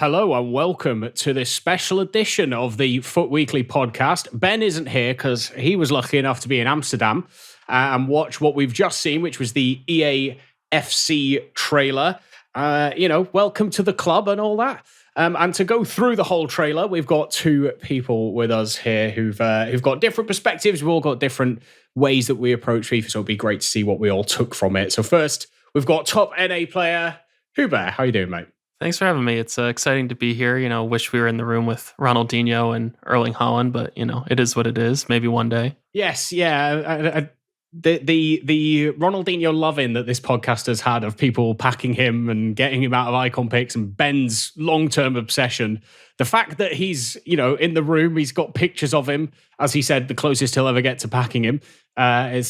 Hello and welcome to this special edition of the Foot Weekly podcast. Ben isn't here because he was lucky enough to be in Amsterdam and watch what we've just seen, which was the EA FC trailer. Welcome to the club and all that. And to go through the whole trailer, we've got two people with us here who've got different perspectives. We've all got different ways that we approach FIFA, so it'll be great to see what we all took from it. So first, we've got top NA player 𝗍𝘍𝗪. How you doing, mate? Thanks for having me. It's exciting to be here. Wish we were in the room with Ronaldinho and Erling Haaland, but it is what it is. Maybe one day. Yes, yeah. The Ronaldinho loving that this podcast has had of people packing him and getting him out of icon picks, and Ben's long-term obsession. The fact that he's in the room, he's got pictures of him, as he said, the closest he'll ever get to packing him. I've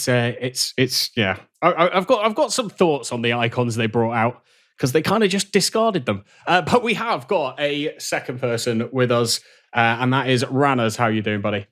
got some thoughts on the icons they brought out, because they kind of just discarded them. But we have got a second person with us, and that is Rannerz. How you doing, buddy?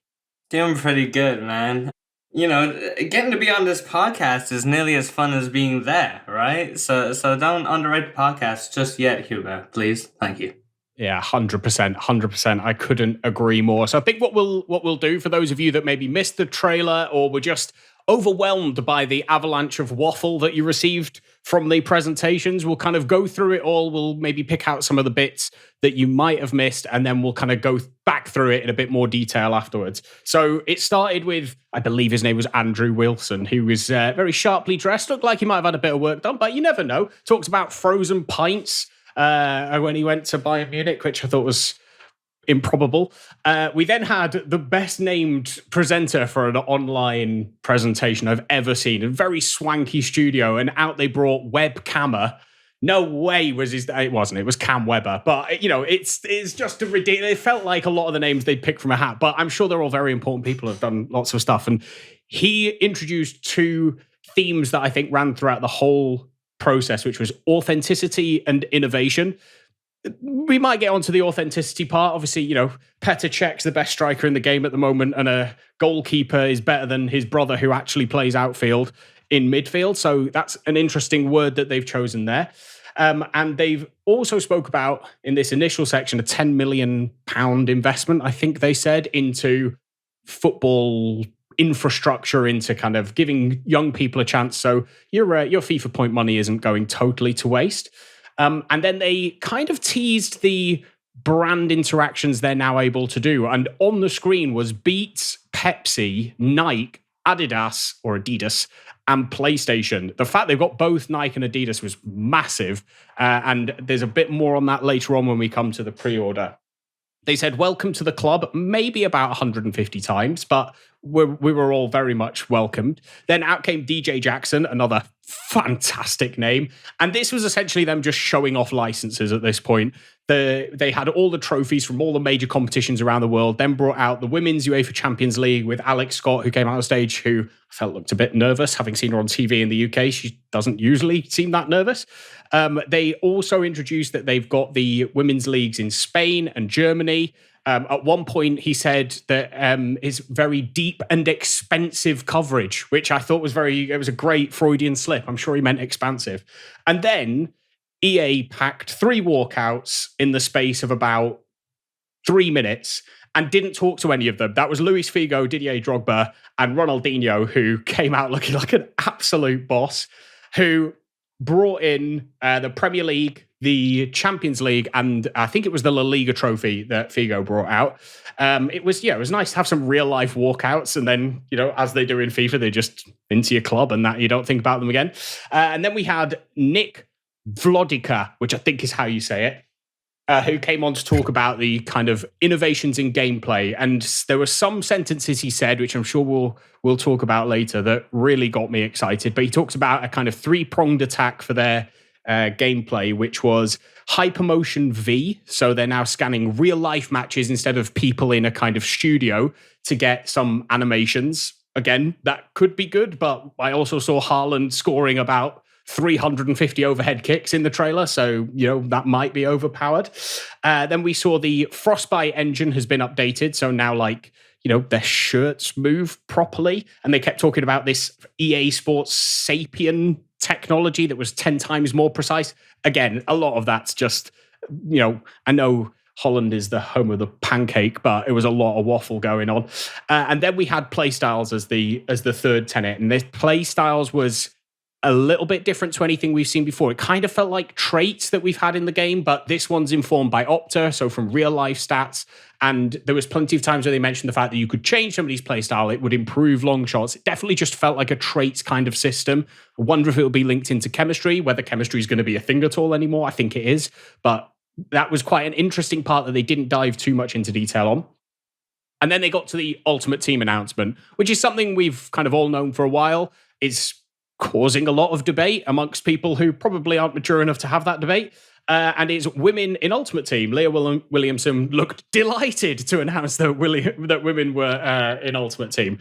Doing pretty good, man. Getting to be on this podcast is nearly as fun as being there, right? So don't underrate the podcast just yet, 𝗍𝘍𝗪, please. Thank you. Yeah, 100%. I couldn't agree more. So I think what we'll do for those of you that maybe missed the trailer or were just overwhelmed by the avalanche of waffle that you received from the presentations, we'll kind of go through it all. We'll maybe pick out some of the bits that you might have missed, and then we'll kind of go back through it in a bit more detail afterwards. So it started with, I believe his name was Andrew Wilson, who was very sharply dressed, looked like he might have had a bit of work done, but you never know. Talked about frozen pints when he went to Bayern Munich, which I thought was improbable. We then had the best named presenter for an online presentation I've ever seen. A very swanky studio, and out they brought 𝗵𝗀𝗀𝗀. No way was his... It wasn't. It was Cam Webber. But, it's just a ridiculous... It felt like a lot of the names they'd picked from a hat, but I'm sure they're all very important people, have done lots of stuff. And he introduced two themes that I think ran throughout the whole process, which was authenticity and innovation. We might get onto the authenticity part. Obviously, Petr Cech's the best striker in the game at the moment, and a goalkeeper is better than his brother who actually plays outfield in midfield. So that's an interesting word that they've chosen there. And they've also spoke about, in this initial section, a £10 million investment, I think they said, into football infrastructure, into kind of giving young people a chance. So your FIFA point money isn't going totally to waste. And then they kind of teased the brand interactions they're now able to do. And on the screen was Beats, Pepsi, Nike, Adidas, and PlayStation. The fact they've got both Nike and Adidas was massive. And there's a bit more on that later on when we come to the pre-order. They said, welcome to the club, maybe about 150 times, but we were all very much welcomed. Then out came DJ Jackson, another fantastic name. And this was essentially them just showing off licenses at this point. They had all the trophies from all the major competitions around the world, then brought out the Women's UEFA Champions League with Alex Scott, who came out on stage, who I felt looked a bit nervous, having seen her on TV in the UK. She doesn't usually seem that nervous. They also introduced that they've got the women's leagues in Spain and Germany. At one point, he said that it's very deep and expensive coverage, which I thought it was a great Freudian slip. I'm sure he meant expansive. And then EA packed 3 walkouts in the space of about 3 minutes and didn't talk to any of them. That was Luis Figo, Didier Drogba, and Ronaldinho, who came out looking like an absolute boss, who brought in the Premier League, the Champions League, and I think it was the La Liga trophy that Figo brought out. It was nice to have some real life walkouts, and then, as they do in FIFA, they just into your club and that you don't think about them again. And then we had Nick Vlodica, which I think is how you say it, who came on to talk about the kind of innovations in gameplay. And there were some sentences he said, which I'm sure we'll talk about later, that really got me excited. But he talks about a kind of 3-pronged attack for their gameplay, which was Hypermotion V. So they're now scanning real life matches instead of people in a kind of studio to get some animations. Again, that could be good, but I also saw Haaland scoring about 350 overhead kicks in the trailer, so that might be overpowered. Then we saw the Frostbite engine has been updated, so now their shirts move properly, and they kept talking about this EA Sports Sapien technology that was 10 times more precise. Again, a lot of that's just I know Holland is the home of the pancake, but it was a lot of waffle going on. And then we had playstyles as the third tenet, and this playstyles was a little bit different to anything we've seen before. It kind of felt like traits that we've had in the game, but this one's informed by Opta, so from real life stats. And there was plenty of times where they mentioned the fact that you could change somebody's playstyle, it would improve long shots. It definitely just felt like a traits kind of system. I wonder if it will be linked into chemistry, whether chemistry is going to be a thing at all anymore. I think it is, but that was quite an interesting part that they didn't dive too much into detail on. And then they got to the Ultimate Team announcement, which is something we've kind of all known for a while. It's causing a lot of debate amongst people who probably aren't mature enough to have that debate. And it's women in Ultimate Team. 𝘰𝘗 Williamson looked delighted to announce that women were in Ultimate Team.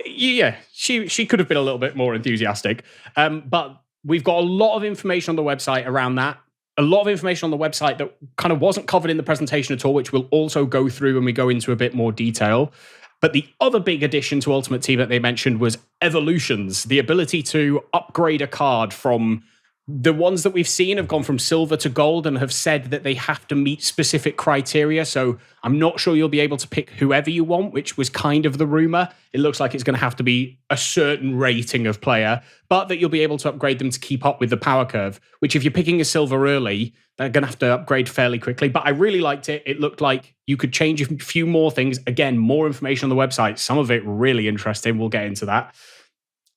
Yeah, she could have been a little bit more enthusiastic. But we've got a lot of information on the website around that. A lot of information on the website that kind of wasn't covered in the presentation at all, which we'll also go through when we go into a bit more detail. But the other big addition to Ultimate Team that they mentioned was evolutions, the ability to upgrade a card from the ones that we've seen have gone from silver to gold and have said that they have to meet specific criteria. So I'm not sure you'll be able to pick whoever you want, which was kind of the rumor. It looks like it's going to have to be a certain rating of player, but that you'll be able to upgrade them to keep up with the power curve, which if you're picking a silver early, they're going to have to upgrade fairly quickly. But I really liked it. It looked like you could change a few more things. Again, more information on the website. Some of it really interesting. We'll get into that.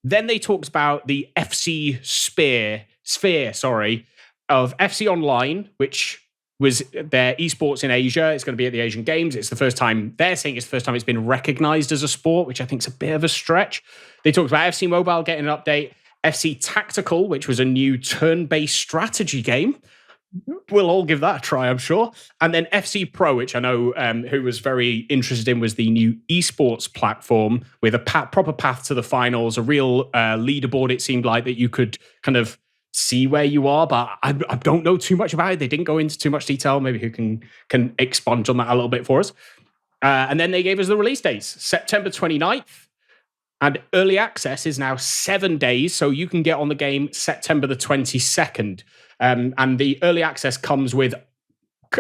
Then they talked about the 𝗵𝗃 sphere of FC Online, which was their esports in Asia. It's going to be at the Asian Games. It's the first time, they're saying it's the first time it's been recognized as a sport, which I think is a bit of a stretch. They talked about FC Mobile getting an update, FC Tactical, which was a new turn-based strategy game. We'll all give that a try, I'm sure. And then FC Pro, which I know who was very interested in, was the new esports platform with a proper path to the finals, a real leaderboard, it seemed like, that you could kind of see where you are, but I don't know too much about it. They didn't go into too much detail. Maybe who can expand on that a little bit for us. And then they gave us the release dates, September 29th. And early access is now 7 days, so you can get on the game September the 22nd. And the early access comes with,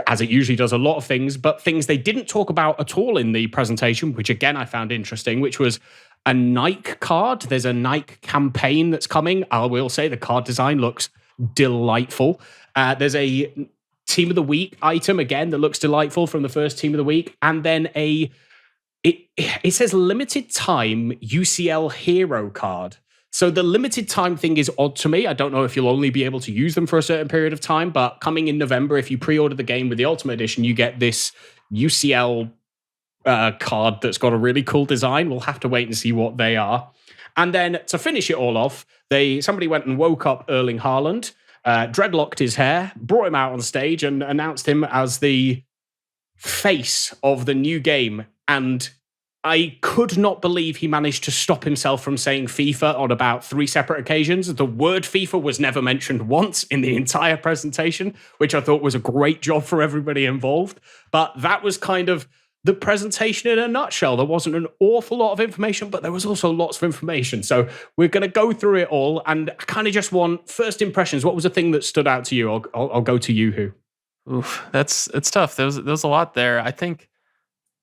as it usually does, a lot of things, but things they didn't talk about at all in the presentation, which again I found interesting, which was a Nike card. There's a Nike campaign that's coming. I will say the card design looks delightful. There's a Team of the Week item, again, that looks delightful from the first Team of the Week. And then it says limited time UCL hero card. So the limited time thing is odd to me. I don't know if you'll only be able to use them for a certain period of time, but coming in November, if you pre-order the game with the Ultimate Edition, you get this UCL card that's got a really cool design. We'll have to wait and see what they are. And then to finish it all off, somebody went and woke up Erling Haaland, dreadlocked his hair, brought him out on stage and announced him as the face of the new game. And I could not believe he managed to stop himself from saying FIFA on about 3 separate occasions. The word FIFA was never mentioned once in the entire presentation, which I thought was a great job for everybody involved. But that was kind of the presentation in a nutshell. There wasn't an awful lot of information, but there was also lots of information. So we're going to go through it all. And I kind of just want first impressions. What was the thing that stood out to you? I'll go to you, Who. Oof, it's tough. There's a lot there. I think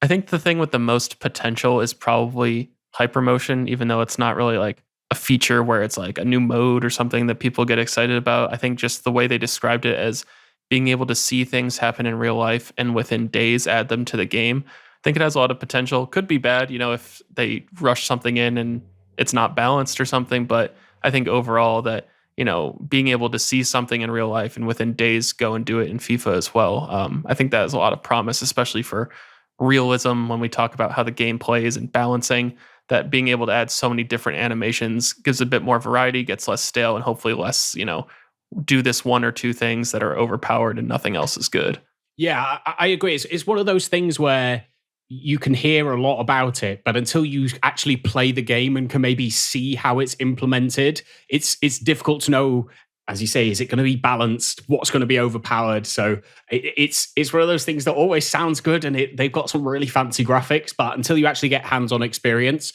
the thing with the most potential is probably hypermotion, even though it's not really like a feature where it's like a new mode or something that people get excited about. I think just the way they described it as being able to see things happen in real life and within days add them to the game, I think it has a lot of potential. Could be bad, if they rush something in and it's not balanced or something, but I think overall that, being able to see something in real life and within days go and do it in FIFA as well. I think that has a lot of promise, especially for realism when we talk about how the game plays and balancing, that being able to add so many different animations gives a bit more variety, gets less stale, and hopefully less, do this 1 or 2 things that are overpowered and nothing else is good. Yeah, I agree. It's one of those things where you can hear a lot about it, but until you actually play the game and can maybe see how it's implemented, it's difficult to know, as you say, is it going to be balanced? What's going to be overpowered? So it's one of those things that always sounds good, and they've got some really fancy graphics, but until you actually get hands-on experience,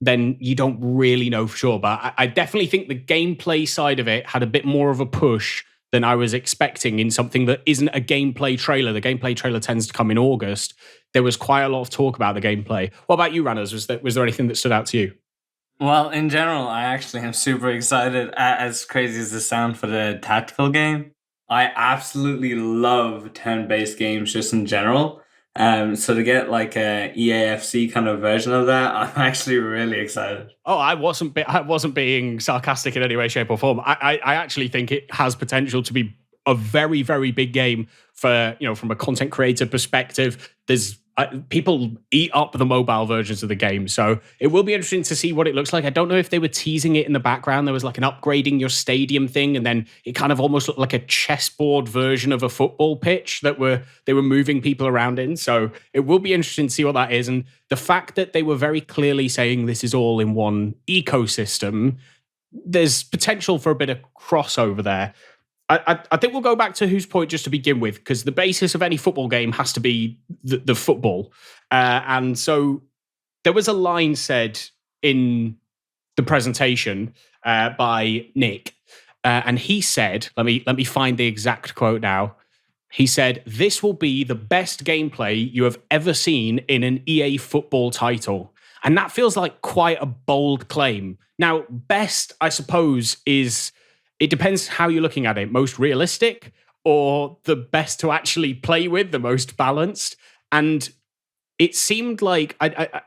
then you don't really know for sure. But I definitely think the gameplay side of it had a bit more of a push than I was expecting in something that isn't a gameplay trailer. The gameplay trailer tends to come in August. There was quite a lot of talk about the gameplay. What about you, Rannerz? Was there anything that stood out to you? Well, in general, I actually am super excited, as crazy as this sounds, for the tactical game. I absolutely love turn-based games just in general. So to get like a EAFC kind of version of that, I'm actually really excited. Oh, I wasn't being sarcastic in any way, shape, or form. I actually think it has potential to be a very, very big game for, from a content creator perspective. There's people eat up the mobile versions of the game, so it will be interesting to see what it looks like. I don't know if they were teasing it in the background. There was like an upgrading your stadium thing, and then it kind of almost looked like a chessboard version of a football pitch that they were moving people around in. So it will be interesting to see what that is. And the fact that they were very clearly saying this is all in one ecosystem, there's potential for a bit of crossover there. I think we'll go back to whose point just to begin with, because the basis of any football game has to be the football. And so there was a line said in the presentation by Nick, and he said, let me find the exact quote now. He said, "This will be the best gameplay you have ever seen in an EA football title." And that feels like quite a bold claim. Now, best, I suppose, it depends how you're looking at it. Most realistic or the best to actually play with, the most balanced. And it seemed like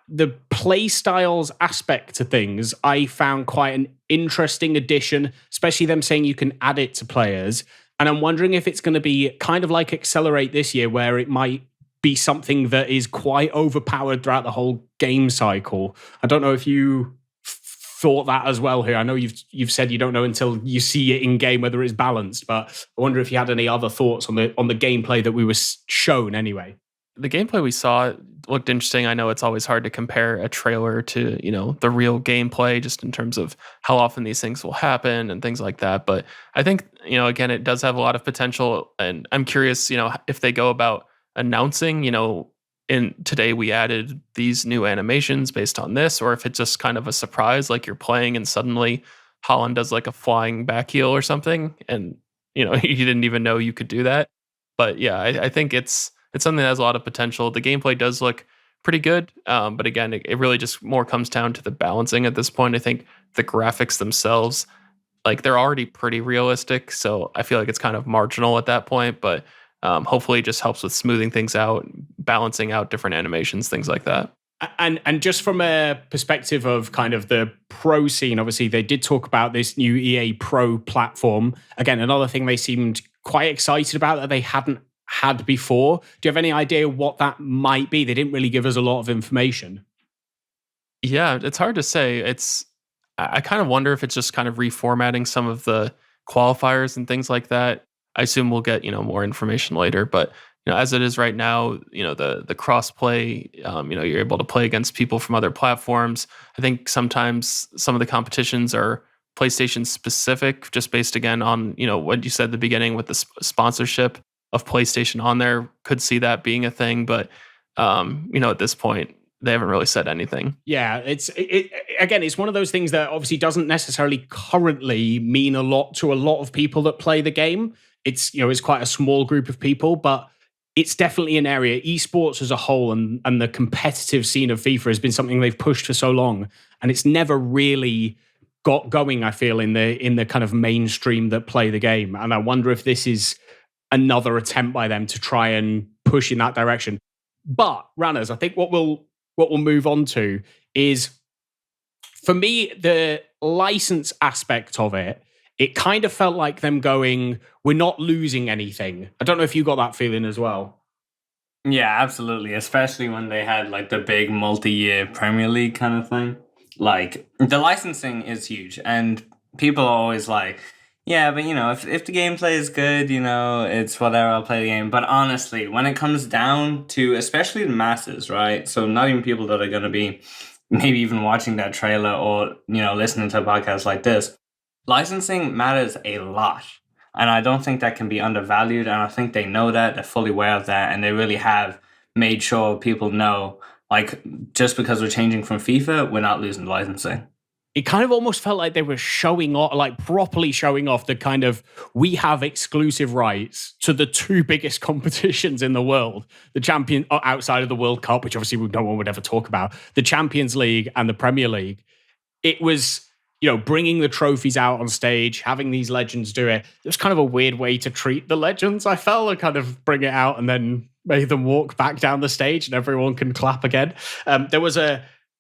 the play styles aspect to things, I found quite an interesting addition, especially them saying you can add it to players. And I'm wondering if it's going to be kind of like Accelerate this year, where it might be something that is quite overpowered throughout the whole game cycle. I don't know if you thought that as well here. I know you've said you don't know until you see it in game whether it's balanced, but I wonder if you had any other thoughts on the gameplay that we were shown anyway. The gameplay we saw looked interesting. I know it's always hard to compare a trailer to, the real gameplay, just in terms of how often these things will happen and things like that. But I think, again, it does have a lot of potential. And I'm curious, if they go about announcing, in today we added these new animations based on this, or if it's just kind of a surprise, like you're playing and suddenly Haaland does like a flying back heel or something, and you didn't even know you could do that. But yeah, I think it's something that has a lot of potential. The gameplay does look pretty good, but again, it really just more comes down to the balancing at this point. I think the graphics themselves, like, they're already pretty realistic, so I feel like it's kind of marginal at that point, but hopefully it just helps with smoothing things out, balancing out different animations, things like that. And just from a perspective of kind of the pro scene, obviously they did talk about this new EA Pro platform. Again, another thing they seemed quite excited about that they hadn't had before. Do you have any idea what that might be? They didn't really give us a lot of information. Yeah, it's hard to say. I kind of wonder if it's just kind of reformatting some of the qualifiers and things like that. I assume we'll get, more information later, but as it is right now, the cross-play, you're able to play against people from other platforms. I think sometimes some of the competitions are PlayStation specific, just based again on, what you said at the beginning with the sponsorship of PlayStation on there. Could see that being a thing, but at this point, they haven't really said anything. Yeah, again, it's one of those things that obviously doesn't necessarily currently mean a lot to a lot of people that play the game. It's it's quite a small group of people, but it's definitely an area. Esports as a whole and the competitive scene of FIFA has been something they've pushed for so long, and it's never really got going, I feel, in the kind of mainstream that play the game. And I wonder if this is another attempt by them to try and push in that direction. But Rannerz, I think what we'll move on to is, for me, the license aspect of it. It kind of felt like them going, we're not losing anything. I don't know if you got that feeling as well. Yeah, absolutely. Especially when they had like the big multi-year Premier League kind of thing. Like, the licensing is huge, and people are always like, yeah, but if the gameplay is good, it's whatever, I'll play the game. But honestly, when it comes down to, especially the masses, right? So not even people that are going to be maybe even watching that trailer or, listening to a podcast like this, licensing matters a lot. And I don't think that can be undervalued. And I think they know that, they're fully aware of that. And they really have made sure people know, like, just because we're changing from FIFA, we're not losing licensing. it kind of almost felt like they were showing off, like properly showing off the kind of, we have exclusive rights to the two biggest competitions in the world, the champion outside of the World Cup, which obviously no one would ever talk about, the Champions League and the Premier League. It was, bringing the trophies out on stage, having these legends do it. It was kind of a weird way to treat the legends, I felt, and kind of bring it out and then make them walk back down the stage and everyone can clap again.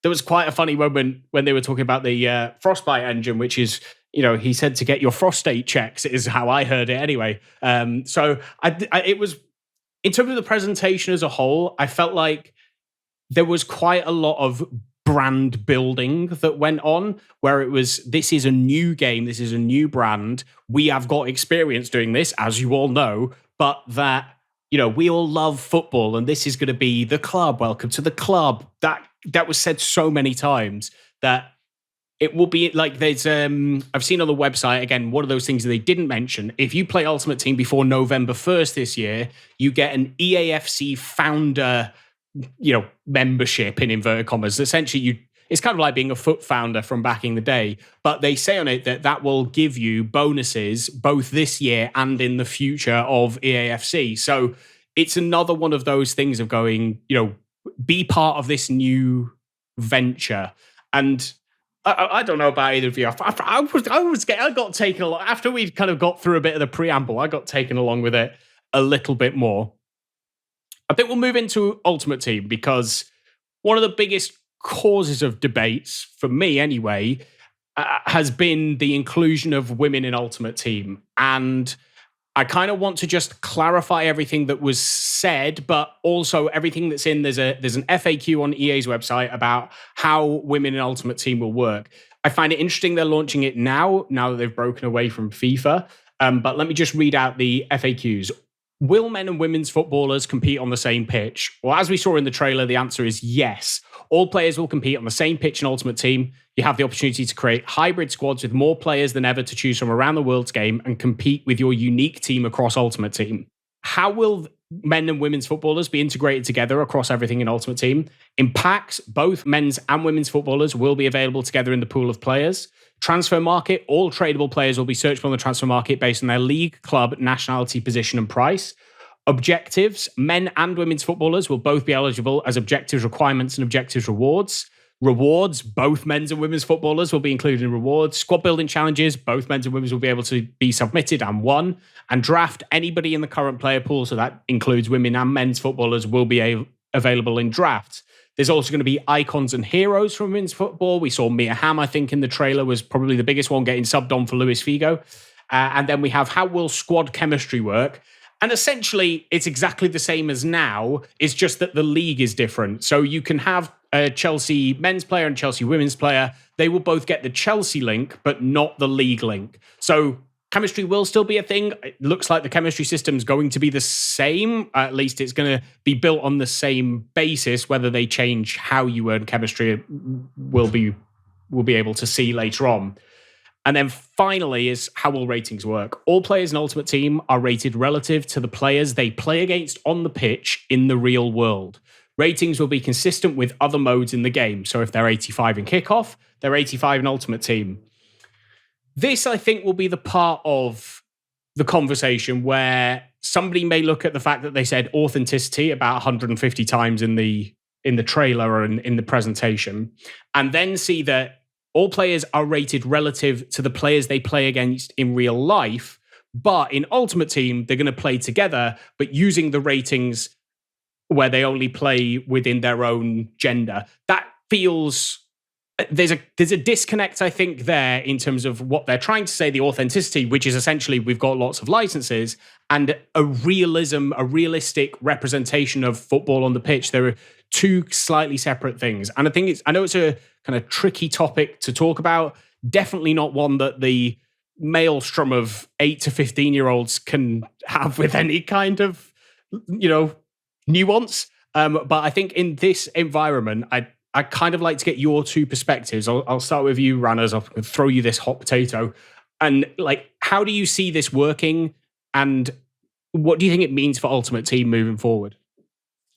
There was quite a funny moment when they were talking about the Frostbite engine, which is, he said to get your prostate checks, is how I heard it anyway. So it was, in terms of the presentation as a whole, I felt like there was quite a lot of brand building that went on, where it was, this is a new game, this is a new brand, we have got experience doing this, as you all know, but that, we all love football and this is going to be the club, welcome to the club. That was said so many times that it will be like, there's I've seen on the website, again, one of those things that they didn't mention, if you play Ultimate Team before November 1st this year, you get an EAFC founder membership, in inverted commas. Essentially, it's kind of like being a foot founder from back in the day, but they say on it that will give you bonuses both this year and in the future of EAFC. So it's another one of those things of going, be part of this new venture. And I don't know about either of you. I got taken along after we kind of got through a bit of the preamble. I got taken along with it a little bit more. I think we'll move into Ultimate Team, because one of the biggest causes of debates, for me anyway, has been the inclusion of women in Ultimate Team. And I kind of want to just clarify everything that was said, but also everything that's in. There's an FAQ on EA's website about how women in Ultimate Team will work. I find it interesting they're launching it now that they've broken away from FIFA. But let me just read out the FAQs. Will men and women's footballers compete on the same pitch? Well, as we saw in the trailer, the answer is yes. All players will compete on the same pitch in Ultimate Team. You have the opportunity to create hybrid squads with more players than ever to choose from around the world's game and compete with your unique team across Ultimate Team. How will men and women's footballers be integrated together across everything in Ultimate Team? In packs, both men's and women's footballers will be available together in the pool of players. Transfer market, all tradable players will be searchable on the transfer market based on their league, club, nationality, position, and price. Objectives, men and women's footballers will both be eligible as objectives requirements and objectives rewards. Rewards, both men's and women's footballers will be included in rewards. Squad building challenges, both men's and women's will be able to be submitted and won. And draft, anybody in the current player pool, so that includes women and men's footballers, will be available in drafts. There's also going to be icons and heroes from women's football. We saw Mia Hamm, I think, in the trailer, was probably the biggest one, getting subbed on for Luis Figo. And then we have, how will squad chemistry work? And essentially, it's exactly the same as now. It's just that the league is different. So you can have a Chelsea men's player and Chelsea women's player. They will both get the Chelsea link, but not the league link. So chemistry will still be a thing. It looks like the chemistry system is going to be the same. At least it's going to be built on the same basis. Whether they change how you earn chemistry, we'll be able to see later on. And then finally is, how will ratings work? All players in Ultimate Team are rated relative to the players they play against on the pitch in the real world. Ratings will be consistent with other modes in the game. So if they're 85 in Kickoff, they're 85 in Ultimate Team. This, I think, will be the part of the conversation where somebody may look at the fact that they said authenticity about 150 times in the trailer or in the presentation, and then see that all players are rated relative to the players they play against in real life, but in Ultimate Team, they're going to play together, but using the ratings where they only play within their own gender. That feels... There's a disconnect, I think, there in terms of what they're trying to say, the authenticity, which is essentially we've got lots of licenses, and a realistic representation of football on the pitch. There are two slightly separate things. And I know it's a kind of tricky topic to talk about, definitely not one that the maelstrom of 8 to 15-year-olds can have with any kind of, nuance. But I think in this environment, I kind of like to get your two perspectives. I'll start with you, Rannerz. I'll throw you this hot potato. And how do you see this working? And what do you think it means for Ultimate Team moving forward?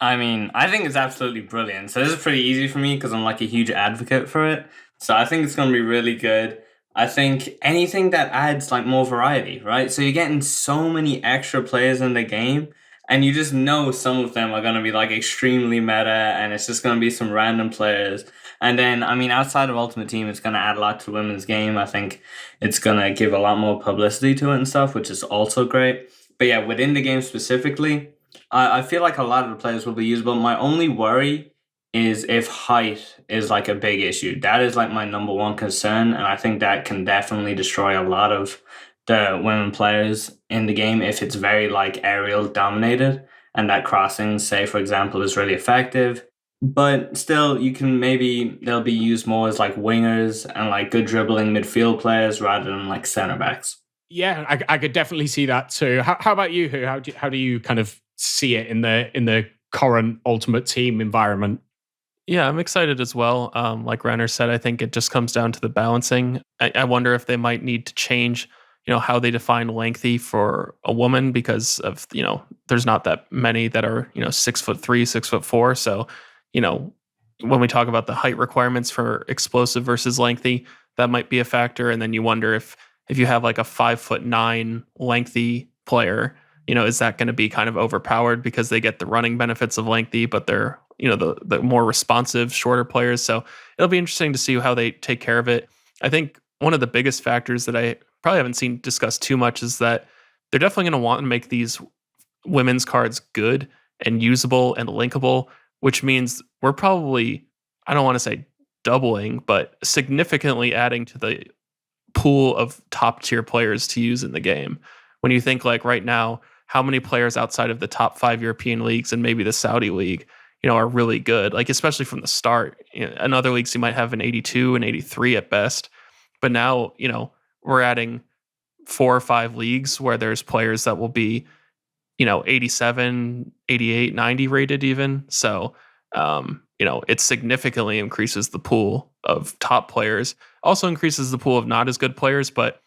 I mean, I think it's absolutely brilliant. So this is pretty easy for me because I'm like a huge advocate for it. So I think it's going to be really good. I think anything that adds like more variety, right? So you're getting so many extra players in the game, and you just know some of them are going to be like extremely meta, and it's just going to be some random players. And then, I mean, outside of Ultimate Team, it's going to add a lot to the women's game. I think it's going to give a lot more publicity to it and stuff, which is also great. But yeah, within the game specifically, I feel like a lot of the players will be usable. My only worry is if height is like a big issue. That is like my number one concern, and I think that can definitely destroy a lot of the women players in the game if it's very like aerial dominated, and that crossing, say for example, is really effective. But still, you can maybe they'll be used more as like wingers and like good dribbling midfield players rather than like center backs. Yeah, I could definitely see that too. How about you, Hu? How do you kind of see it in the current Ultimate Team environment? Yeah, I'm excited as well. Like Renner said, I think it just comes down to the balancing. I wonder if they might need to change, how they define lengthy for a woman because of, there's not that many that are, 6'3", 6'4". So, when we talk about the height requirements for explosive versus lengthy, that might be a factor. And then you wonder if you have like a 5'9" lengthy player, is that going to be kind of overpowered because they get the running benefits of lengthy, but they're, the more responsive, shorter players. So it'll be interesting to see how they take care of it. I think one of the biggest factors that I probably haven't seen discussed too much is that they're definitely going to want to make these women's cards good and usable and linkable, which means we're probably, I don't want to say doubling, but significantly adding to the pool of top tier players to use in the game. When you think like right now, how many players outside of the top 5 European leagues and maybe the Saudi league, are really good, like especially from the start. In other leagues, you might have an 82 and 83 at best. But now, we're adding 4 or 5 leagues where there's players that will be, 87, 88, 90 rated even. So, it significantly increases the pool of top players. Also increases the pool of not as good players, but,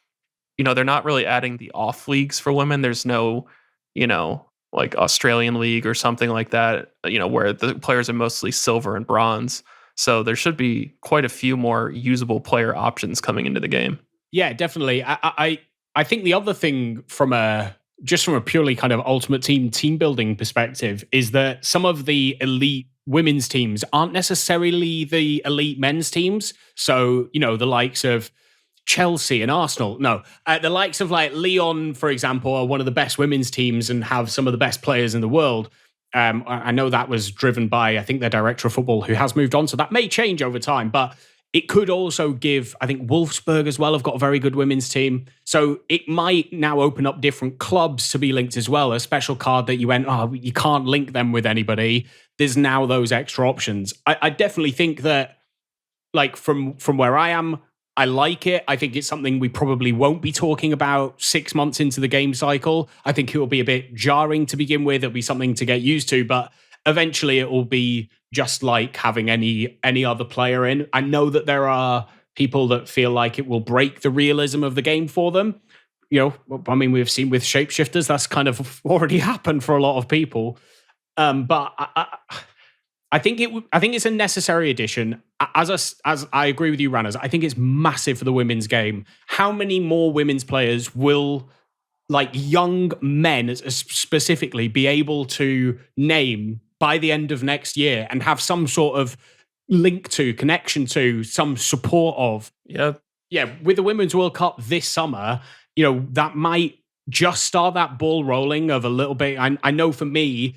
they're not really adding the off leagues for women. There's no, like Australian league or something like that, where the players are mostly silver and bronze. So there should be quite a few more usable player options coming into the game. Yeah, definitely. I think the other thing from a purely kind of Ultimate Team building perspective is that some of the elite women's teams aren't necessarily the elite men's teams. So, the likes of Chelsea and Arsenal. No, the likes of like Lyon, for example, are one of the best women's teams and have some of the best players in the world. I know that was driven by, I think, their director of football who has moved on. So that may change over time, but it could also give, I think Wolfsburg as well have got a very good women's team. So it might now open up different clubs to be linked as well. A special card that you went, you can't link them with anybody. There's now those extra options. I definitely think that, like from where I am, I like it. I think it's something we probably won't be talking about 6 months into the game cycle. I think it will be a bit jarring to begin with. It'll be something to get used to, but eventually it will be just like having any other player in. I know that there are people that feel like it will break the realism of the game for them. I mean, we've seen with shapeshifters, that's kind of already happened for a lot of people. But I think it's a necessary addition. As I agree with you, Rannerz, I think it's massive for the women's game. How many more women's players will, like young men specifically, be able to name by the end of next year and have some sort of link to, connection to, some support of? Yeah, with the Women's World Cup this summer, that might just start that ball rolling of a little bit. I know for me,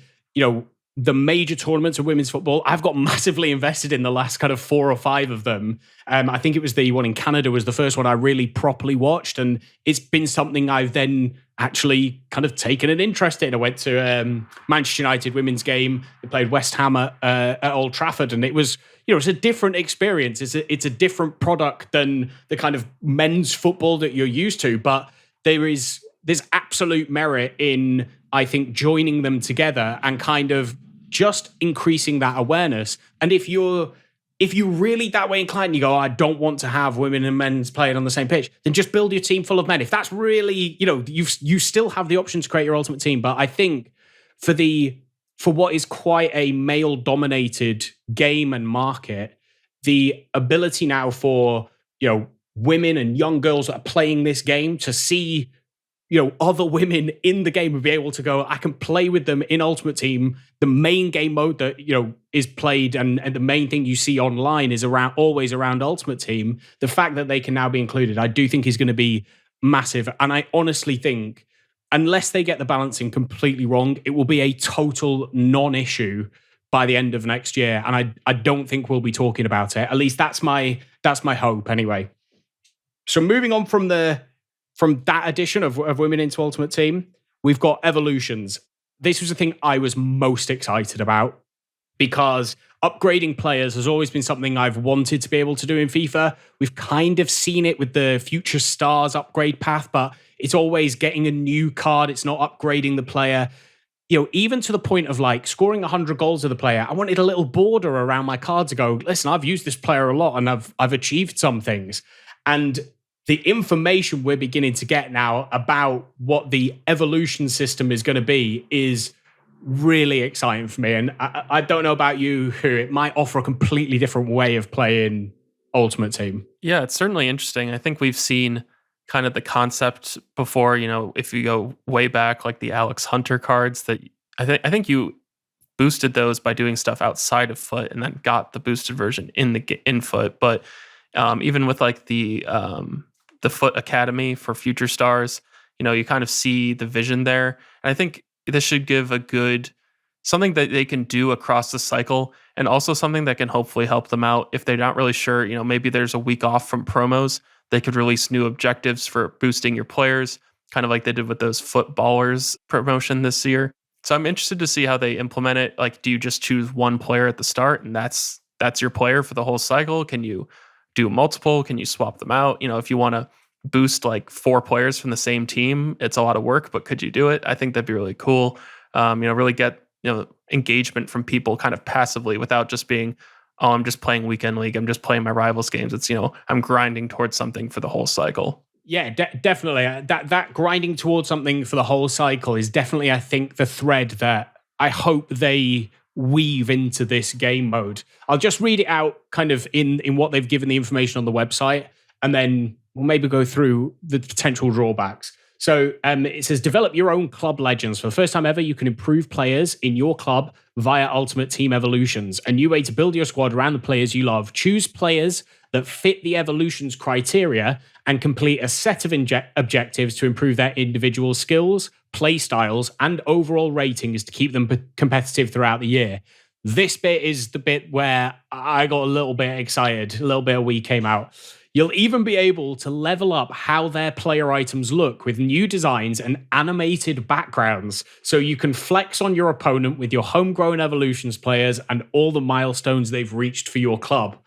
the major tournaments of women's football, I've got massively invested in the last kind of 4 or 5 of them. I think it was the one in Canada was the first one I really properly watched. And it's been something I've then actually kind of taken an interest in. I went to Manchester United women's game. They played West Ham at Old Trafford. And it was, it's a different experience. It's a different product than the kind of men's football that you're used to. But there's absolute merit in, I think, joining them together and kind of just increasing that awareness. And if you're really that way inclined, you go, I don't want to have women and men's playing on the same pitch, then just build your team full of men. If that's really, you still have the option to create your ultimate team. But I think for the for what is quite a male-dominated game and market, the ability now for, women and young girls that are playing this game to see, other women in the game and be able to go, I can play with them in Ultimate Team. The main game mode that, is played and the main thing you see online is always around Ultimate Team. The fact that they can now be included, I do think is going to be massive. And I honestly think, unless they get the balancing completely wrong, it will be a total non-issue by the end of next year. And I don't think we'll be talking about it. At least that's my hope anyway. So moving on from that addition of women into Ultimate Team, we've got evolutions. This was the thing I was most excited about, because upgrading players has always been something I've wanted to be able to do in FIFA. We've kind of seen it with the Future Stars upgrade path, but it's always getting a new card. It's not upgrading the player. Even to the point of like scoring 100 goals of the player, I wanted a little border around my card to go, listen, I've used this player a lot and I've achieved some things. And the information we're beginning to get now about what the evolution system is going to be is really exciting for me. And I don't know about you, who it might offer a completely different way of playing Ultimate Team. Yeah, it's certainly interesting. I think we've seen kind of the concept before, if you go way back, like the Alex Hunter cards that I think you boosted those by doing stuff outside of Foot and then got the boosted version in Foot. But even with like the Foot Academy for Future Stars, you kind of see the vision there. And I think this should give something that they can do across the cycle, and also something that can hopefully help them out if they're not really sure. Maybe there's a week off from promos. They could release new objectives for boosting your players, kind of like they did with those Footballers promotion this year. So I'm interested to see how they implement it. Like, do you just choose one player at the start and that's your player for the whole cycle? Can you do multiple? Can you swap them out? If you want to boost like 4 players from the same team, it's a lot of work, but could you do it? I think that'd be really cool. Really get, engagement from people kind of passively without just being, oh, I'm just playing weekend league. I'm just playing my rivals games. It's, I'm grinding towards something for the whole cycle. Yeah, definitely. That grinding towards something for the whole cycle is definitely, I think, the thread that I hope they weave into this game mode. I'll just read it out kind of in what they've given the information on the website, and then we'll maybe go through the potential drawbacks. So it says, develop your own club legends. For the first time ever, you can improve players in your club via Ultimate Team Evolutions, a new way to build your squad around the players you love. Choose players that fit the Evolutions criteria and complete a set of objectives to improve their individual skills, play styles, and overall ratings to keep them competitive throughout the year. This bit is the bit where I got a little bit excited, a little bit of we came out. You'll even be able to level up how their player items look with new designs and animated backgrounds, so you can flex on your opponent with your homegrown Evolutions players and all the milestones they've reached for your club.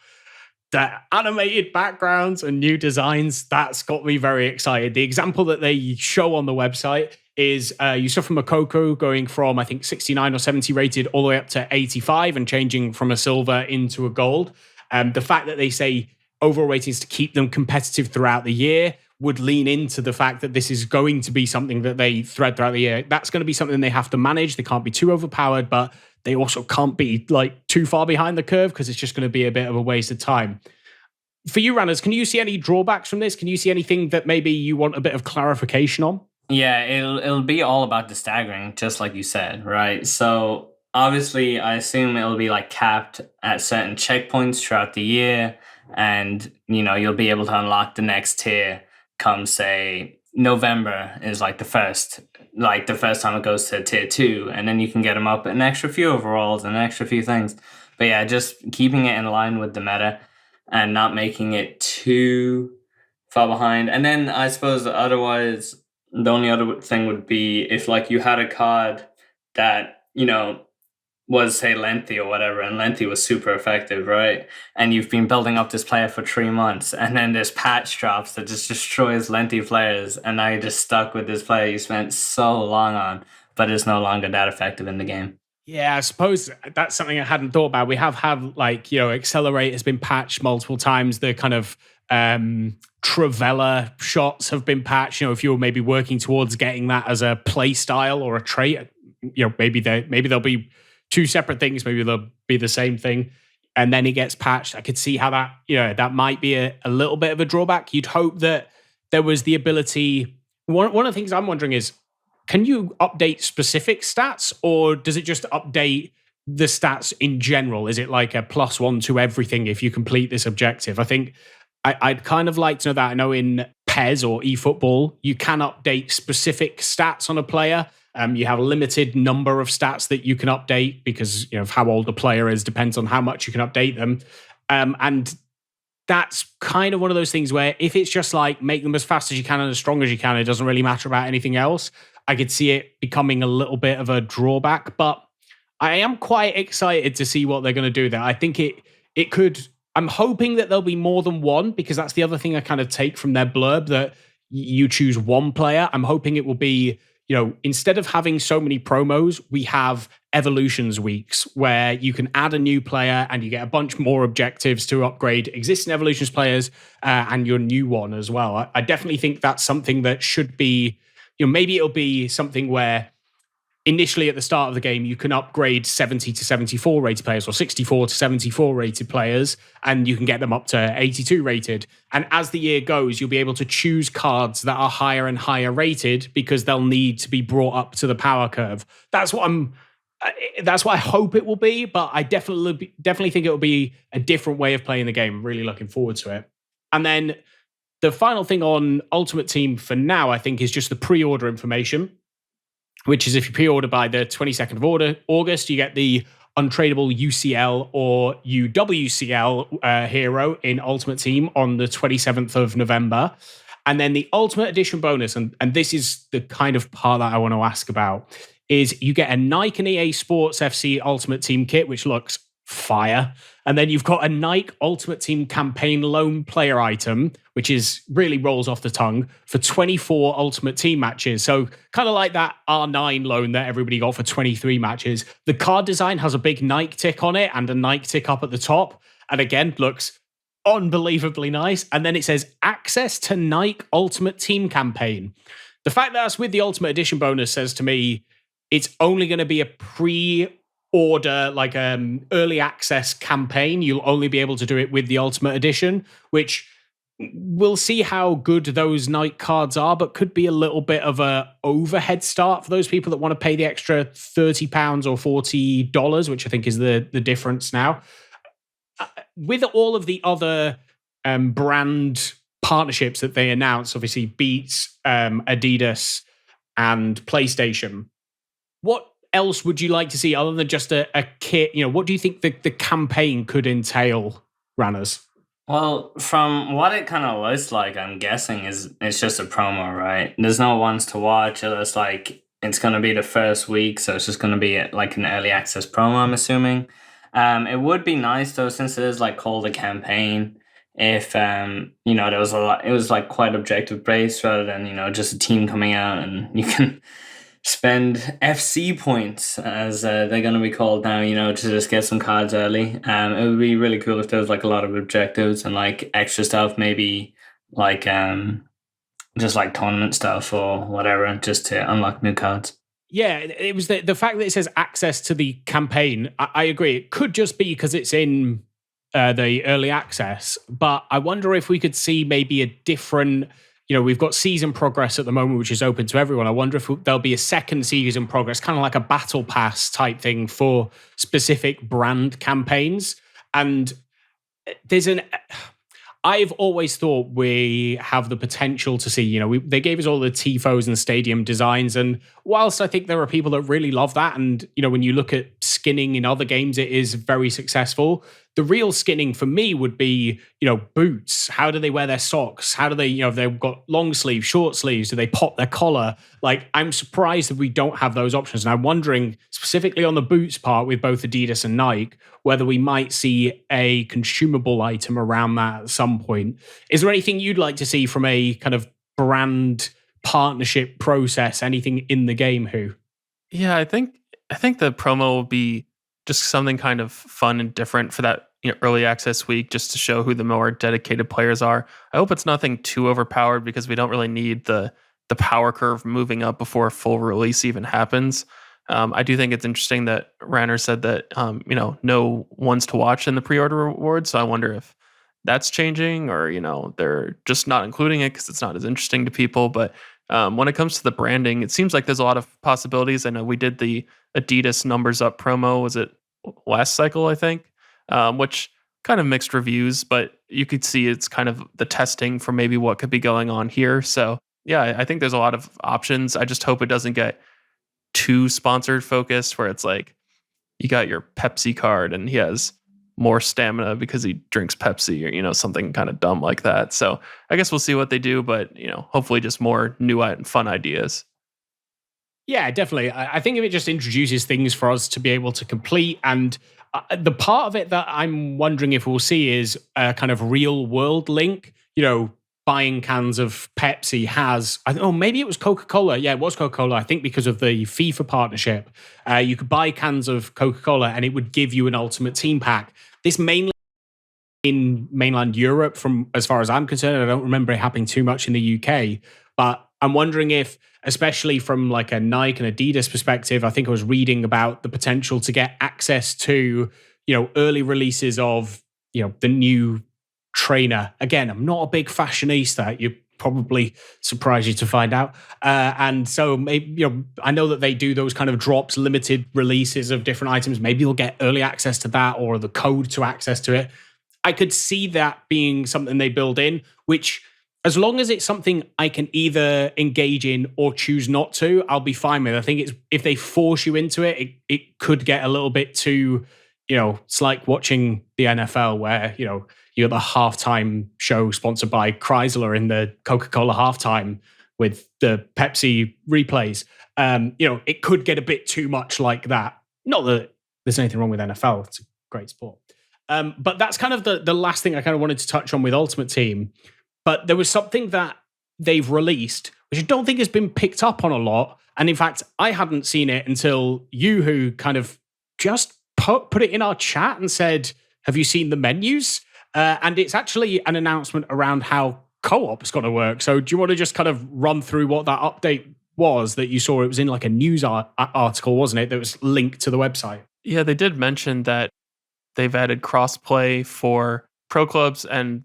The animated backgrounds and new designs, that's got me very excited. The example that they show on the website is Youssoufa Moukoko going from, I think, 69 or 70 rated all the way up to 85 and changing from a silver into a gold. The fact that they say overall ratings to keep them competitive throughout the year would lean into the fact that this is going to be something that they thread throughout the year. That's going to be something they have to manage. They can't be too overpowered, but they also can't be like too far behind the curve, because it's just going to be a bit of a waste of time. For you, Rannerz, can you see any drawbacks from this? Can you see anything that maybe you want a bit of clarification on? Yeah, it'll be all about the staggering, just like you said, right? So obviously, I assume it'll be like capped at certain checkpoints throughout the year, and you'll be able to unlock the next tier come, say, November is like the first time it goes to tier 2, and then you can get them up an extra few overalls and an extra few things. But yeah, just keeping it in line with the meta and not making it too far behind. And then I suppose otherwise, the only other thing would be if like you had a card that, was, say, 𝘮𝘬 or whatever, and 𝘮𝘬 was super effective, right? And you've been building up this player for 3 months, and then this patch drops that just destroys 𝘮𝘬 players, and now you're just stuck with this player you spent so long on, but it's no longer that effective in the game. Yeah, I suppose that's something I hadn't thought about. We have had, Accelerate has been patched multiple times. The kind of Travella shots have been patched. If you're maybe working towards getting that as a play style or a trait, maybe there'll be two separate things, maybe they'll be the same thing, and then it gets patched. I could see how that, that might be a little bit of a drawback. You'd hope that there was the ability. One of the things I'm wondering is, can you update specific stats, or does it just update the stats in general? Is it like a +1 to everything if you complete this objective? I think I'd kind of like to know that. I know in PES or eFootball, you can update specific stats on a player. You have a limited number of stats that you can update because of how old the player is, depends on how much you can update them. And that's kind of one of those things where if it's just like make them as fast as you can and as strong as you can, it doesn't really matter about anything else. I could see it becoming a little bit of a drawback, but I am quite excited to see what they're going to do there. I think it could. I'm hoping that there'll be more than one, because that's the other thing I kind of take from their blurb, that you choose one player. I'm hoping it will be, instead of having so many promos, we have evolutions weeks where you can add a new player and you get a bunch more objectives to upgrade existing evolutions players and your new one as well. I definitely think that's something that should be, maybe it'll be something where initially at the start of the game, you can upgrade 70 to 74 rated players or 64 to 74 rated players, and you can get them up to 82 rated. And as the year goes, you'll be able to choose cards that are higher and higher rated because they'll need to be brought up to the power curve. That's what I hope it will be, but I definitely think it will be a different way of playing the game. I'm really looking forward to it. And then the final thing on Ultimate Team for now, I think, is just the pre-order information, which is if you pre-order by the 22nd of August, you get the untradeable UCL or 𝘬𝘬𝘬𝘬 hero in Ultimate Team on the 27th of November. And then the Ultimate Edition bonus, and this is the kind of part that I want to ask about, is you get a Nike and EA Sports FC Ultimate Team kit, which looks fire. And then you've got a Nike Ultimate Team campaign lone player item, which is really rolls off the tongue, for 24 Ultimate Team matches. So kind of like that R9 loan that everybody got for 23 matches. The card design has a big Nike tick on it and a Nike tick up at the top. And again, looks unbelievably nice. And then it says access to Nike Ultimate Team campaign. The fact that that's with the Ultimate Edition bonus says to me it's only going to be a pre-order, like early access campaign. You'll only be able to do it with the Ultimate Edition, which we'll see how good those Nike cards are, but could be a little bit of a overhead start for those people that want to pay the extra £30 or $40, which I think is the difference now. With all of the other brand partnerships that they announced, obviously Beats, Adidas, and PlayStation, what else would you like to see other than just a kit? What do you think the campaign could entail, Rannerz? Well, from what it kind of looks like, I'm guessing it's just a promo, right? There's no ones to watch. It's like it's going to be the first week, so it's just going to be like an early access promo, I'm assuming. It would be nice though, since it is like called a campaign, if there was a lot, it was like quite objective based rather than just a team coming out and you can spend FC points, as they're going to be called now, to just get some cards early. It would be really cool if there was like a lot of objectives and like extra stuff, maybe like just like tournament stuff or whatever, just to unlock new cards. Yeah, it was the fact that it says access to the campaign. I agree. It could just be because it's in the early access, but I wonder if we could see maybe a different. We've got season progress at the moment, which is open to everyone. I wonder if there'll be a second season progress, kind of like a battle pass type thing for specific brand campaigns. And I've always thought we have the potential to see, they gave us all the tifos and stadium designs. And whilst I think there are people that really love that, and, when you look at skinning in other games, it is very successful. The real skinning for me would be, boots. How do they wear their socks? How do they, if they've got long sleeves, short sleeves, do they pop their collar? Like, I'm surprised that we don't have those options. And I'm wondering, specifically on the boots part with both Adidas and Nike, whether we might see a consumable item around that at some point. Is there anything you'd like to see from a kind of brand partnership process, anything in the game, Who? Yeah, I think the promo will be just something kind of fun and different for that early access week, just to show who the more dedicated players are. I hope it's nothing too overpowered, because we don't really need the power curve moving up before full release even happens. I do think it's interesting that Rannerz said that, no ones to watch in the pre-order rewards. So I wonder if that's changing, or, they're just not including it because it's not as interesting to people. But when it comes to the branding, it seems like there's a lot of possibilities. I know we did the Adidas Numbers Up promo. Was it last cycle, I think, which kind of mixed reviews, but you could see it's kind of the testing for maybe what could be going on here. So yeah, I think there's a lot of options. I just hope it doesn't get too sponsored focused, where it's like you got your Pepsi card and he has more stamina because he drinks Pepsi, or something kind of dumb like that. So I guess we'll see what they do, but hopefully just more new and fun ideas. Yeah, definitely. I think if it just introduces things for us to be able to complete, and the part of it that I'm wondering if we'll see is a kind of real world link. Buying cans of Pepsi has, maybe it was Coca-Cola. Yeah, it was Coca-Cola. I think because of the FIFA partnership, you could buy cans of Coca-Cola and it would give you an Ultimate Team pack. This mainly in mainland Europe, from as far as I'm concerned. I don't remember it happening too much in the UK, but I'm wondering if, especially from like a Nike and Adidas perspective, I think I was reading about the potential to get access to, early releases of, the new trainer. Again, I'm not a big fashionista. You're probably surprised you to find out. And so maybe, I know that they do those kind of drops, limited releases of different items. Maybe you'll get early access to that or the code to access to it. I could see that being something they build in, which, as long as it's something I can either engage in or choose not to, I'll be fine with. I think it's, if they force you into it, it could get a little bit too, it's like watching the NFL where, you're the halftime show sponsored by Chrysler in the Coca-Cola halftime with the Pepsi replays. It could get a bit too much like that. Not that there's anything wrong with NFL. It's a great sport. But that's kind of the last thing I kind of wanted to touch on with Ultimate Team. But there was something that they've released, which I don't think has been picked up on a lot. And in fact, I hadn't seen it until you, who kind of just put it in our chat and said, have you seen the menus? And it's actually an announcement around how co-op is going to work. So do you want to just kind of run through what that update was that you saw? It was in like a news article, wasn't it? That was linked to the website. Yeah, they did mention that they've added crossplay for pro clubs, and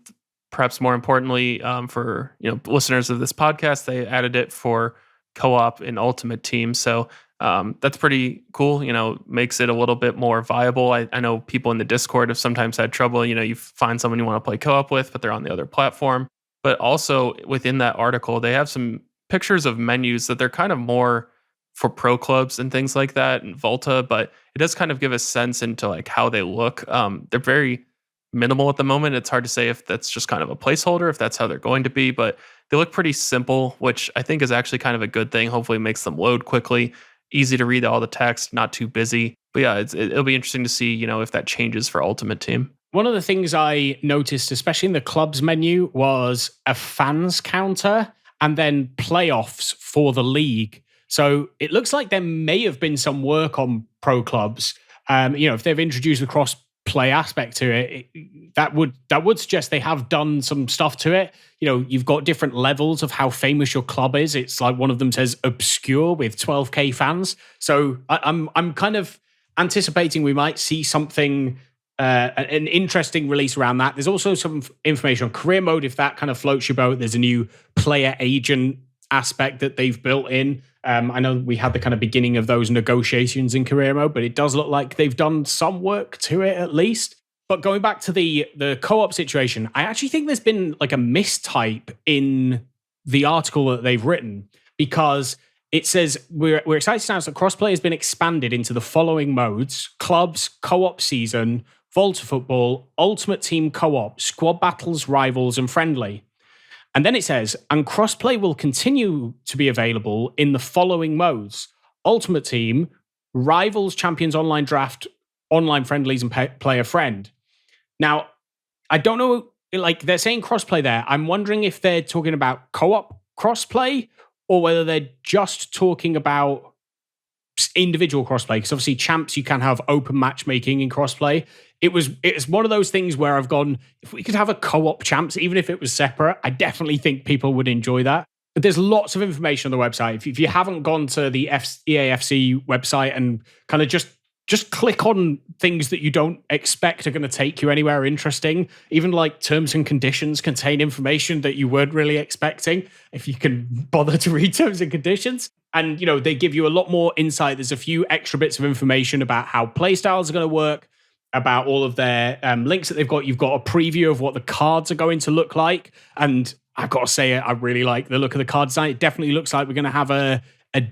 perhaps more importantly, for listeners of this podcast, they added it for co-op in Ultimate Team. So that's pretty cool. Makes it a little bit more viable. I know people in the Discord have sometimes had trouble. You find someone you want to play co-op with, but they're on the other platform. But also within that article, they have some pictures of menus that they're kind of more for pro clubs and things like that, and Volta, but it does kind of give a sense into like how they look. They're very minimal at the moment. It's hard to say if that's just kind of a placeholder, if that's how they're going to be, but they look pretty simple, which I think is actually kind of a good thing. Hopefully it makes them load quickly, easy to read all the text, not too busy. But yeah, it'll be interesting to see, if that changes for Ultimate Team. One of the things I noticed, especially in the clubs menu, was a fans counter and then playoffs for the league. So it looks like there may have been some work on pro clubs. If they've introduced the cross play aspect to it, that would suggest they have done some stuff to it. You've got different levels of how famous your club is. It's like one of them says obscure with 12K fans. So I'm kind of anticipating we might see something, an interesting release around that. There's also some information on career mode, if that kind of floats your boat. There's a new player agent aspect that they've built in. I know we had the kind of beginning of those negotiations in career mode, but it does look like they've done some work to it at least. But going back to the co-op situation, I actually think there's been like a mistype in the article that they've written, because it says we're excited to announce that crossplay has been expanded into the following modes: clubs, co-op season, Volta Football, Ultimate Team co-op, squad battles, rivals, and friendly. And then it says, and crossplay will continue to be available in the following modes: Ultimate Team, Rivals, Champions Online Draft, Online Friendlies, and Player Friend. Now, I don't know, like they're saying crossplay there. I'm wondering if they're talking about co-op crossplay or whether they're just talking about individual crossplay. Because obviously champs, you can have open matchmaking in crossplay. It's one of those things where I've gone, if we could have a co-op champs, even if it was separate, I definitely think people would enjoy that. there's lots of information on the website. If you haven't gone to the EAFC website and kind of just click on things that you don't expect are going to take you anywhere interesting. Even like terms and conditions contain information that you weren't really expecting, if you can bother to read terms and conditions. And, they give you a lot more insight. There's a few extra bits of information about how playstyles are going to work, about all of their links that they've got. You've got a preview of what the cards are going to look like. And I've got to say, I really like the look of the card design. It definitely looks like we're going to have a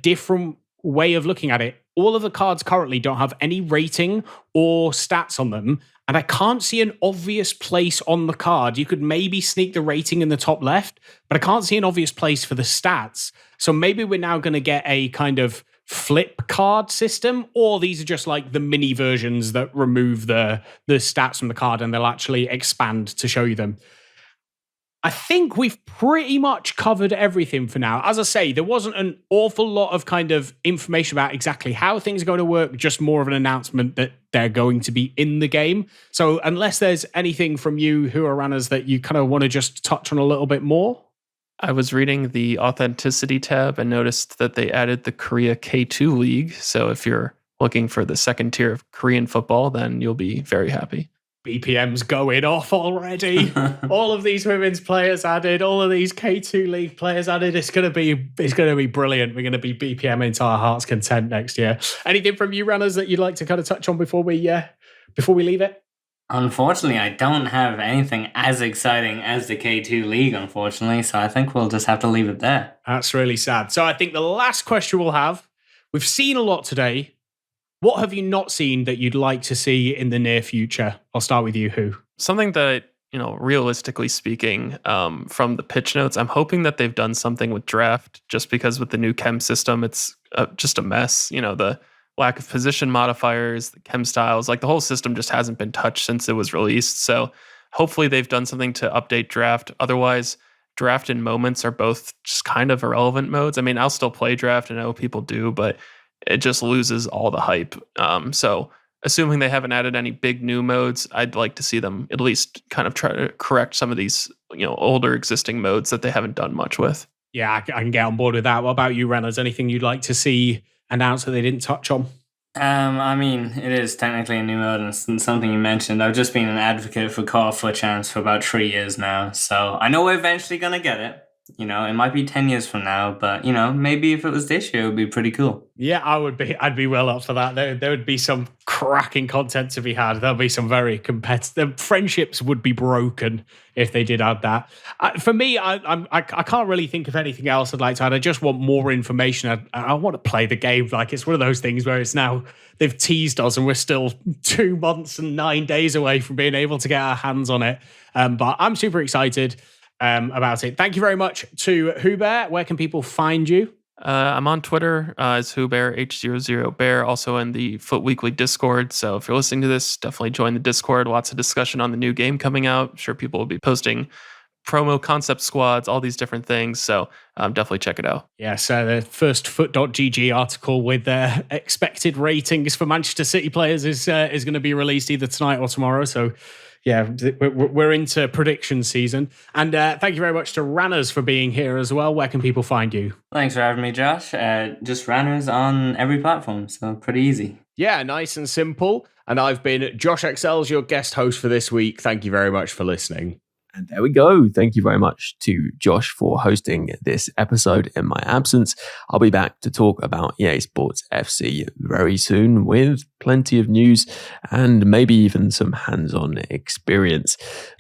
different way of looking at it. All of the cards currently don't have any rating or stats on them, and I can't see an obvious place on the card. You could maybe sneak the rating in the top left, but I can't see an obvious place for the stats. So maybe we're now going to get a kind of flip card system, or these are just like the mini versions that remove the stats from the card and they'll actually expand to show you them. I think we've pretty much covered everything for now. As I say, there wasn't an awful lot of kind of information about exactly how things are going to work, just more of an announcement that they're going to be in the game. So unless there's anything from you, 𝗼𝘂 that you kind of want to just touch on a little bit more? I was reading the authenticity tab and noticed that they added the Korea K2 League. So if you're looking for the second tier of Korean football, then you'll be very happy. BPM's going off already. All of these women's players added, all of these K2 League players added. It's gonna be brilliant. We're gonna be BPM into our heart's content next year. Anything from you, runners, that you'd like to kind of touch on before we leave it? Unfortunately, I don't have anything as exciting as the K2 League, unfortunately. So I think we'll just have to leave it there. That's really sad. So I think the last question we'll have, we've seen a lot today. What have you not seen that you'd like to see in the near future? I'll start with you, Hu. Something that, realistically speaking, from the pitch notes, I'm hoping that they've done something with draft, just because with the new chem system, it's just a mess. The lack of position modifiers, the chem styles, like the whole system just hasn't been touched since it was released. So hopefully they've done something to update draft. Otherwise, draft and moments are both just kind of irrelevant modes. I mean, I'll still play draft, and I know people do, but it just loses all the hype. So assuming they haven't added any big new modes, I'd like to see them at least kind of try to correct some of these, older existing modes that they haven't done much with. Yeah, I can get on board with that. What about you, Rannerz? Anything you'd like to see announced that they didn't touch on? I mean, it is technically a new mode, and it's something you mentioned. I've just been an advocate for core-foot champs for about 3 years now, so I know we're eventually going to get it. It might be 10 years from now, but, maybe if it was this year, it would be pretty cool. Yeah, I'd be well up for that. There would be some cracking content to be had. There'll be some very competitive friendships would be broken if they did add that. For me, I can't really think of anything else I'd like to add. I just want more information. I want to play the game. Like, it's one of those things where it's now they've teased us and we're still 2 months and 9 days away from being able to get our hands on it. But I'm super excited about it. Thank you very much to 𝗼𝘂bear. Where can people find you? I'm on Twitter as 𝗼𝘂bear, H00bear, also in the Foot Weekly Discord. So if you're listening to this, definitely join the Discord. Lots of discussion on the new game coming out. I'm sure people will be posting promo concept squads, all these different things. So definitely check it out. Yes, the first foot.gg article with expected ratings for Manchester City players is going to be released either tonight or tomorrow. So yeah, we're into prediction season. And thank you very much to Rannerz for being here as well. Where can people find you? Thanks for having me, Josh. Just Rannerz on every platform, so pretty easy. Yeah, nice and simple. And I've been Josh Excels, your guest host for this week. Thank you very much for listening. And there we go. Thank you very much to Josh for hosting this episode in my absence. I'll be back to talk about EA Sports FC very soon with plenty of news and maybe even some hands-on experience.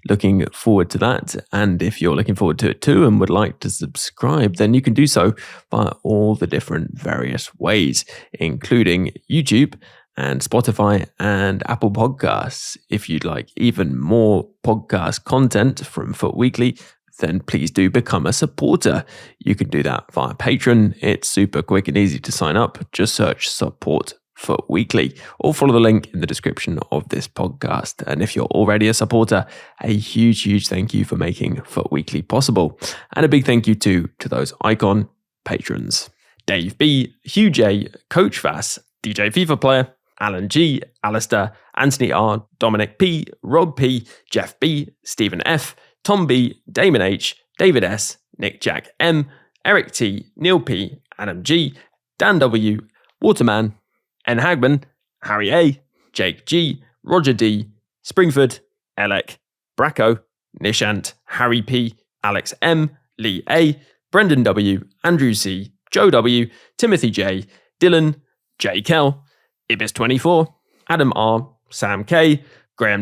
Looking forward to that. And if you're looking forward to it too and would like to subscribe, then you can do so by all the different various ways, including YouTube and Spotify and Apple Podcasts. If you'd like even more podcast content from Foot Weekly, then please do become a supporter. You can do that via Patreon. It's super quick and easy to sign up. Just search Support Foot Weekly or follow the link in the description of this podcast. And if you're already a supporter, a huge thank you for making Foot Weekly possible. And a big thank you to those icon patrons: Dave B, Hugh J, Coach Vass, DJ FIFA Player, Alan G, Alistair, Anthony R, Dominic P, Rob P, Jeff B, Stephen F, Tom B, Damon H, David S, Nick Jack M, Eric T, Neil P, Adam G, Dan W, Waterman, N Hagman, Harry A, Jake G, Roger D, Springford, Elec, Bracco, Nishant, Harry P, Alex M, Lee A, Brendan W, Andrew C, Joe W, Timothy J, Dylan, J Kell, Ibis24, Adam R, Sam K,